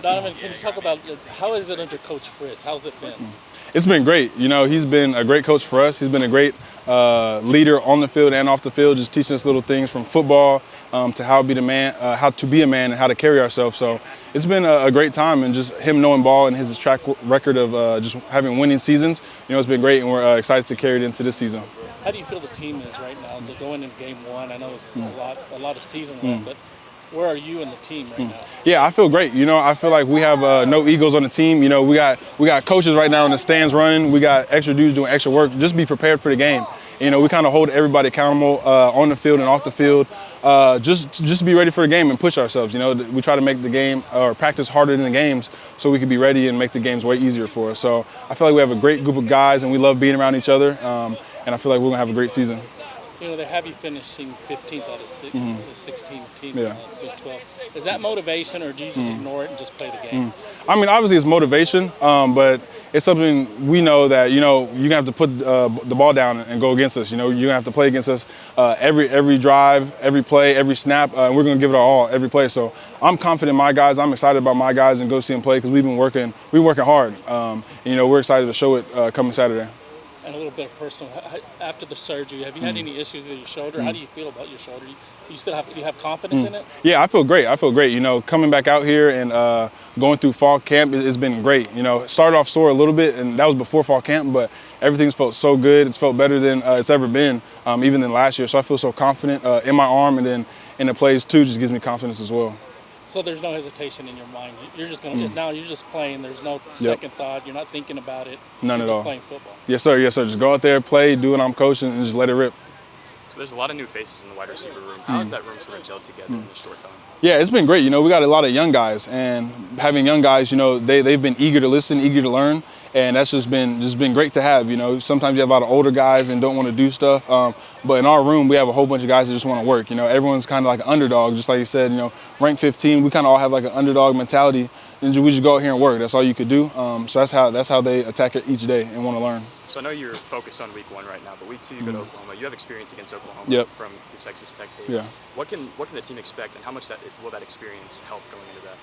Donovan, can you talk about this? How is it under Coach Fritz? How's it been? It's been great. He's been a great coach for us. He's been a great leader on the field and off the field, just teaching us little things from football to how to be a man, and how to carry ourselves. So it's been a great time, and just him knowing ball and his track record of just having winning seasons. It's been great, and we're excited to carry it into this season. How do you feel the team is right now to go into game one? I know it's a lot of season left, but where are you and the team right now? Yeah, I feel great. I feel like we have no egos on the team. We got coaches right now in the stands running. We got extra dudes doing extra work. Just be prepared for the game. We kind of hold everybody accountable on the field and off the field. Just be ready for the game and push ourselves. We try to make the game or practice harder than the games so we can be ready and make the games way easier for us. So I feel like we have a great group of guys, and we love being around each other. And I feel like we're gonna have a great season. They have you finishing 15th out of 16 teams in the Big 12. Is that motivation, or do you just ignore it and just play the game? I mean, obviously it's motivation, but it's something we know that, you're gonna have to put the ball down and go against us. You're gonna have to play against us every drive, every play, every snap, and we're gonna give it our all every play. So I'm confident in my guys. I'm excited about my guys and go see them play because we've been working hard. We're excited to show it coming Saturday. And a little bit of personal, after the surgery, have you had any issues with your shoulder? How do you feel about your shoulder? You have confidence in it? Yeah, I feel great. Coming back out here and going through fall camp, it's been great. Started off sore a little bit, and that was before fall camp, but everything's felt so good. It's felt better than it's ever been, even than last year. So I feel so confident in my arm, and then in the plays too, just gives me confidence as well. So there's no hesitation in your mind. You're just now you're just playing. There's no second thought. You're not thinking about it. None at all. Just playing football. Yes, sir. Yes, sir. Just go out there, play, do what I'm coaching, and just let it rip. So there's a lot of new faces in the wide receiver room. How has that room sort of gelled together in this short time? Yeah, it's been great. We got a lot of young guys, and having young guys, they've been eager to listen, eager to learn, and that's just been great to have. Sometimes you have a lot of older guys and don't want to do stuff, but in our room we have a whole bunch of guys that just want to work. Everyone's kind of like an underdog, just like you said. Ranked 15, we kind of all have like an underdog mentality, and we just go out here and work. That's all you could do. So that's how they attack it each day and want to learn. So I know you're focused on week 1 right now, but week 2 you go to Oklahoma. You have experience against Oklahoma from your Texas Tech days. Yeah. What can the team expect, and how much will that experience help going into that?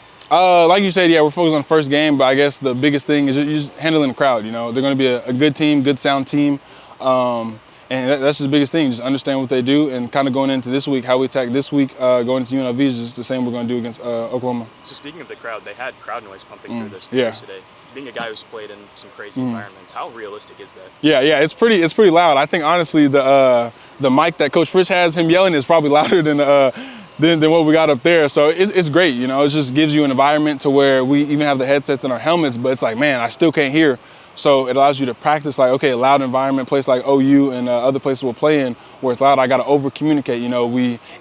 Like you said, we're focused on the first game, but I guess the biggest thing is just handling the crowd. They're going to be a good team, good sound team, and that's the biggest thing. Just understand what they do, and kind of going into this week, how we attack this week, going into UNLV is just the same we're going to do against Oklahoma. So speaking of the crowd, they had crowd noise pumping through the speakers today. Being a guy who's played in some crazy environments, how realistic is that? Yeah, it's pretty loud. I think honestly the mic that Coach Fritz has, him yelling, is probably louder than what we got up there. So it's great. It just gives you an environment to where we even have the headsets in our helmets, but it's like, man, I still can't hear. So it allows you to practice, like, okay, a loud environment, place like OU and other places we'll play in where it's loud, I got to over-communicate.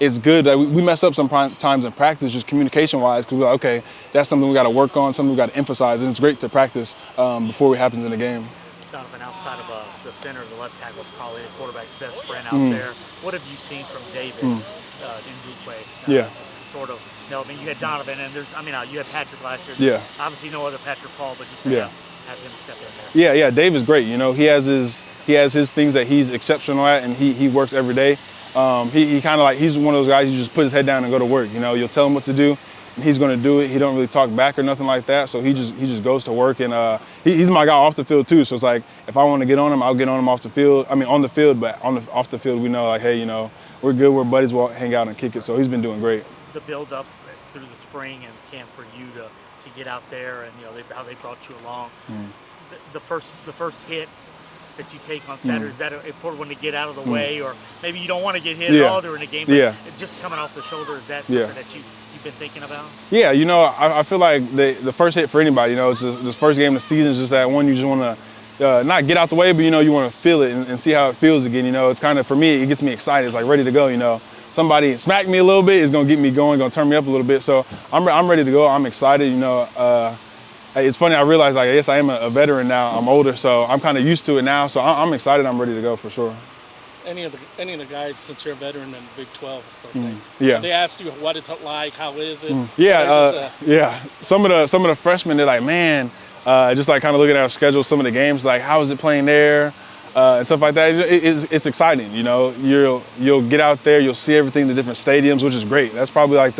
It's good that we mess up sometimes in practice, just communication-wise, because we're like, okay, that's something we got to work on, something we got to emphasize, and it's great to practice before it happens in the game. Donovan, outside of the center, the left tackle is probably the quarterback's best friend out there. What have you seen from David in Duque? Just to sort of, you had Donovan, and you had Patrick last year. Yeah. Obviously, no other Patrick Paul, but just have him step in there. Yeah. Dave is great. He has his things that he's exceptional at, and he works every day. He kind of he's one of those guys you just put his head down and go to work. You'll tell him what to do, and he's going to do it. He don't really talk back or nothing like that. So he just goes to work, and he's my guy off the field too. So it's like if I want to get on him, I'll get on him off the field. On the field, but off the field, we know hey, we're good. We're buddies. We'll hang out and kick it. So he's been doing great. The build up through the spring and camp for you to get out there, and how they brought you along. The first hit that you take on Saturday, is that an important one to get out of the way, or maybe you don't want to get hit at all during the game, but just coming off the shoulder, is that something that you've been thinking about? Yeah, I feel like the first hit for anybody, it's this first game of the season is just that one you just want to not get out the way, but you want to feel it and see how it feels again. It's kind of, for me, it gets me excited. It's like ready to go. Somebody smack me a little bit, is gonna get me going, gonna turn me up a little bit. So I'm ready to go. I'm excited. It's funny. I realize, I guess I am a veteran now. I'm older, so I'm kind of used to it now. So I'm excited. I'm ready to go for sure. Any of the guys, since you're a veteran in the Big 12, so yeah, they asked you what it's like, how is it? Some of the freshmen, they're like, man, just like kind of looking at our schedule, some of the games, like how is it playing there? And stuff like that. It's exciting, You'll get out there, you'll see everything, the different stadiums, which is great. That's probably like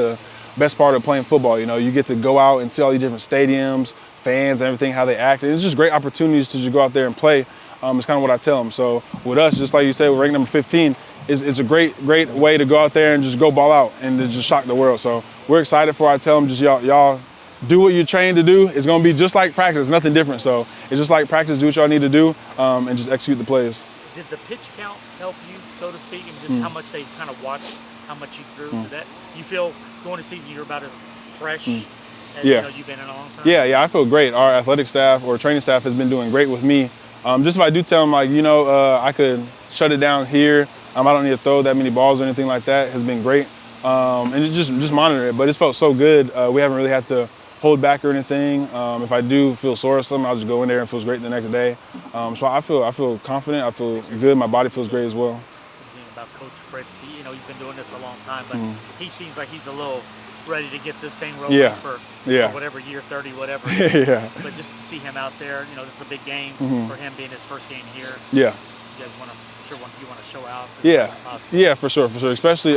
best part of playing football. You know, you get to go out and see all these different stadiums, fans, and everything, how they act. And it's just great opportunities to just go out there and play. It's kind of what I tell them. So with us, just like you said, we're ranked number 15. It's a great way to go out there and just go ball out and to just shock the world. So we're excited for it. I tell them, just y'all do what you're trained to do. It's going to be just like practice, nothing different. So it's just like practice, do what y'all need to do, and just execute the plays. Did the pitch count help you, so to speak, and just how much they kind of watched how much you threw? Did that, you feel going to season you're about as fresh as you know, you've been in a long time? Yeah, I feel great. Our athletic staff or training staff has been doing great with me. Just if I do tell them, like, you know, I could shut it down here. I don't need to throw that many balls or anything like that. Has been great. And just monitor it. But it's felt so good. We haven't really had to hold back or anything. If I do feel sore or something, I'll just go in there and it feels great the next day. So I feel confident. I feel good. My body feels great as well. About Coach Fritz, you know, he's been doing this a long time, but he seems like he's a little ready to get this thing rolling for whatever year 30, whatever. But just to see him out there, you know, this is a big game for him being his first game here. You guys want to show out. For sure. Especially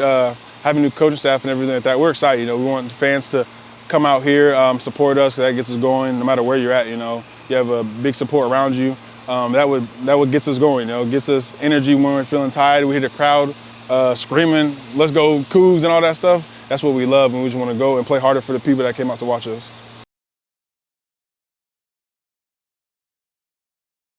having new coaching staff and everything like that. We're excited. You know, we want fans to come out here, support us, because that gets us going. No matter where you're at, you know, you have a big support around you. That would gets us going. You know, gets us energy when we're feeling tired. We hear the crowd screaming, "Let's go, Cougs," and all that stuff. That's what we love, and we just want to go and play harder for the people that came out to watch us.